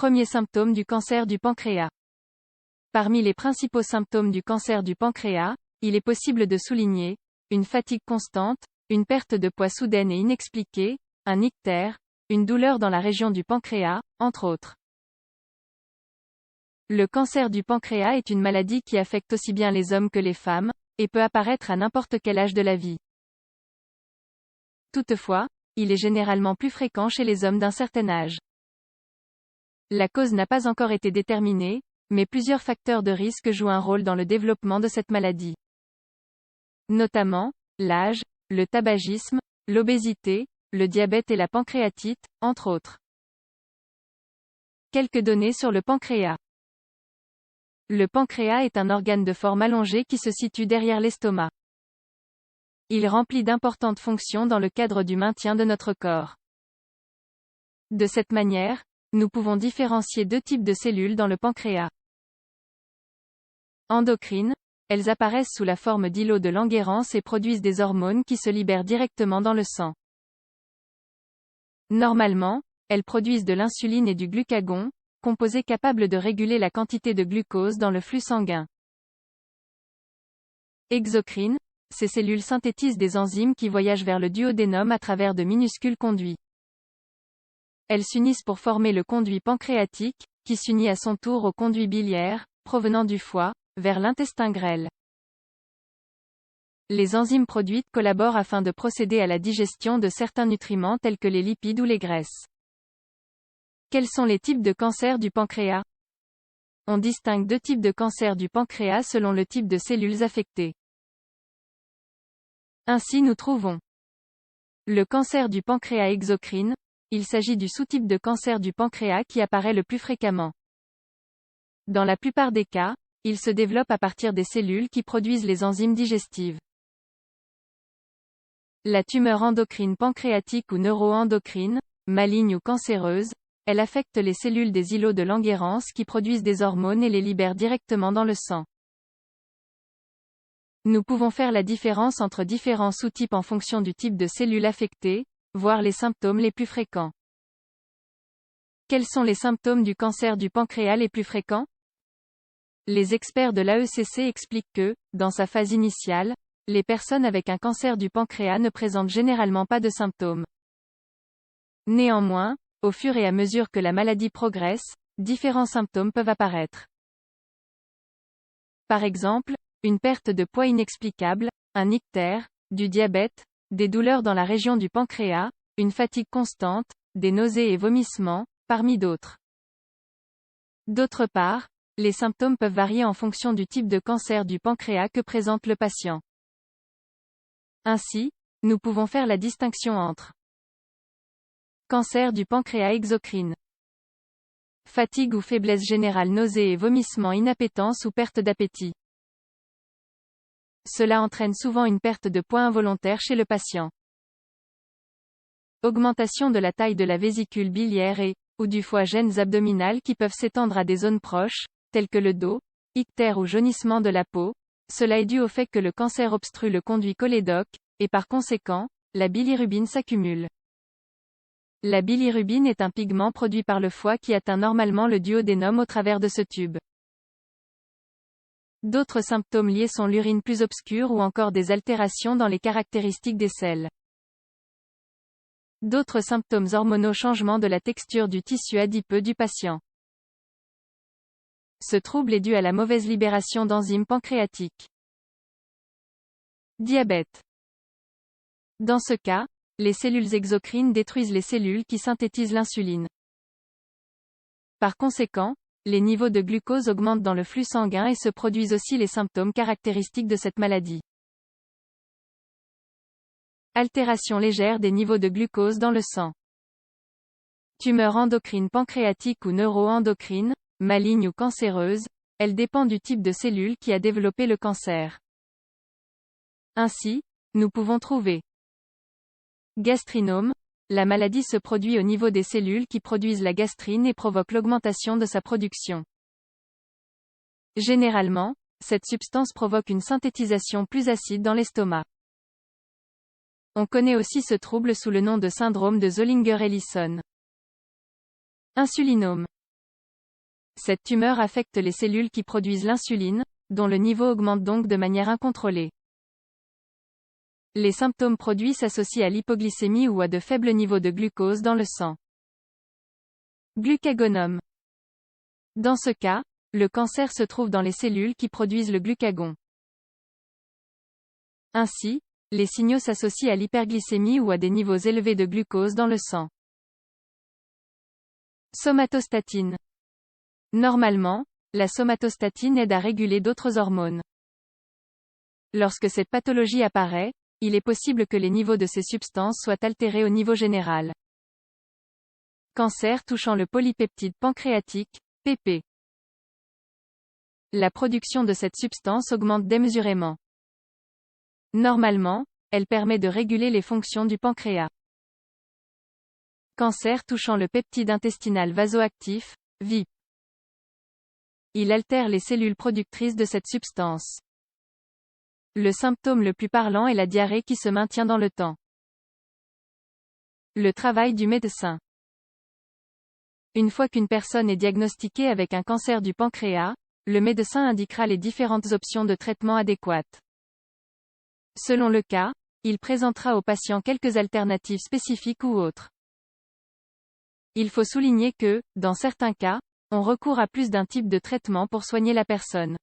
Premier symptôme du cancer du pancréas. Parmi les principaux symptômes du cancer du pancréas, il est possible de souligner une fatigue constante, une perte de poids soudaine et inexpliquée, un ictère, une douleur dans la région du pancréas, entre autres. Le cancer du pancréas est une maladie qui affecte aussi bien les hommes que les femmes, et peut apparaître à n'importe quel âge de la vie. Toutefois, il est généralement plus fréquent chez les hommes d'un certain âge. La cause n'a pas encore été déterminée, mais plusieurs facteurs de risque jouent un rôle dans le développement de cette maladie. Notamment, l'âge, le tabagisme, l'obésité, le diabète et la pancréatite, entre autres. Quelques données sur le pancréas. Le pancréas est un organe de forme allongée qui se situe derrière l'estomac. Il remplit d'importantes fonctions dans le cadre du maintien de notre corps. De cette manière, nous pouvons différencier deux types de cellules dans le pancréas. Endocrines, elles apparaissent sous la forme d'îlots de Langerhans et produisent des hormones qui se libèrent directement dans le sang. Normalement, elles produisent de l'insuline et du glucagon, composés capables de réguler la quantité de glucose dans le flux sanguin. Exocrines, ces cellules synthétisent des enzymes qui voyagent vers le duodénum à travers de minuscules conduits. Elles s'unissent pour former le conduit pancréatique, qui s'unit à son tour au conduit biliaire, provenant du foie, vers l'intestin grêle. Les enzymes produites collaborent afin de procéder à la digestion de certains nutriments tels que les lipides ou les graisses. Quels sont les types de cancer du pancréas? On distingue deux types de cancer du pancréas selon le type de cellules affectées. Ainsi nous trouvons le cancer du pancréas exocrine. Il s'agit du sous-type de cancer du pancréas qui apparaît le plus fréquemment. Dans la plupart des cas, il se développe à partir des cellules qui produisent les enzymes digestives. La tumeur endocrine pancréatique ou neuroendocrine, maligne ou cancéreuse, elle affecte les cellules des îlots de Langerhans qui produisent des hormones et les libèrent directement dans le sang. Nous pouvons faire la différence entre différents sous-types en fonction du type de cellule affectée, voire les symptômes les plus fréquents. Quels sont les symptômes du cancer du pancréas les plus fréquents? Les experts de l'AECC expliquent que, dans sa phase initiale, les personnes avec un cancer du pancréas ne présentent généralement pas de symptômes. Néanmoins, au fur et à mesure que la maladie progresse, différents symptômes peuvent apparaître. Par exemple, une perte de poids inexplicable, un ictère, du diabète, des douleurs dans la région du pancréas, une fatigue constante, des nausées et vomissements, parmi d'autres. D'autre part, les symptômes peuvent varier en fonction du type de cancer du pancréas que présente le patient. Ainsi, nous pouvons faire la distinction entre cancer du pancréas exocrine, fatigue ou faiblesse générale, nausées et vomissements, inappétence ou perte d'appétit. Cela entraîne souvent une perte de poids involontaire chez le patient. Augmentation de la taille de la vésicule biliaire ou du foie, gènes abdominales qui peuvent s'étendre à des zones proches, telles que le dos, ictère ou jaunissement de la peau. Cela est dû au fait que le cancer obstrue le conduit cholédoque, et par conséquent, la bilirubine s'accumule. La bilirubine est un pigment produit par le foie qui atteint normalement le duodénum au travers de ce tube. D'autres symptômes liés sont l'urine plus obscure ou encore des altérations dans les caractéristiques des selles. D'autres symptômes hormonaux, changement de la texture du tissu adipeux du patient. Ce trouble est dû à la mauvaise libération d'enzymes pancréatiques. Diabète. Dans ce cas, les cellules exocrines détruisent les cellules qui synthétisent l'insuline. Par conséquent, les niveaux de glucose augmentent dans le flux sanguin et se produisent aussi les symptômes caractéristiques de cette maladie. Altération légère des niveaux de glucose dans le sang. Tumeur endocrine pancréatique ou neuroendocrine, maligne ou cancéreuse, elle dépend du type de cellule qui a développé le cancer. Ainsi, nous pouvons trouver gastrinome. La maladie se produit au niveau des cellules qui produisent la gastrine et provoque l'augmentation de sa production. Généralement, cette substance provoque une synthétisation plus acide dans l'estomac. On connaît aussi ce trouble sous le nom de syndrome de Zollinger-Ellison. Insulinome. Cette tumeur affecte les cellules qui produisent l'insuline, dont le niveau augmente donc de manière incontrôlée. Les symptômes produits s'associent à l'hypoglycémie ou à de faibles niveaux de glucose dans le sang. Glucagonome. Dans ce cas, le cancer se trouve dans les cellules qui produisent le glucagon. Ainsi, les signaux s'associent à l'hyperglycémie ou à des niveaux élevés de glucose dans le sang. Somatostatine. Normalement, la somatostatine aide à réguler d'autres hormones. Lorsque cette pathologie apparaît, il est possible que les niveaux de ces substances soient altérés au niveau général. Cancer touchant le polypeptide pancréatique, PP. La production de cette substance augmente démesurément. Normalement, elle permet de réguler les fonctions du pancréas. Cancer touchant le peptide intestinal vasoactif, VIP. Il altère les cellules productrices de cette substance. Le symptôme le plus parlant est la diarrhée qui se maintient dans le temps. Le travail du médecin. Une fois qu'une personne est diagnostiquée avec un cancer du pancréas, le médecin indiquera les différentes options de traitement adéquates. Selon le cas, il présentera au patient quelques alternatives spécifiques ou autres. Il faut souligner que, dans certains cas, on recourt à plus d'un type de traitement pour soigner la personne.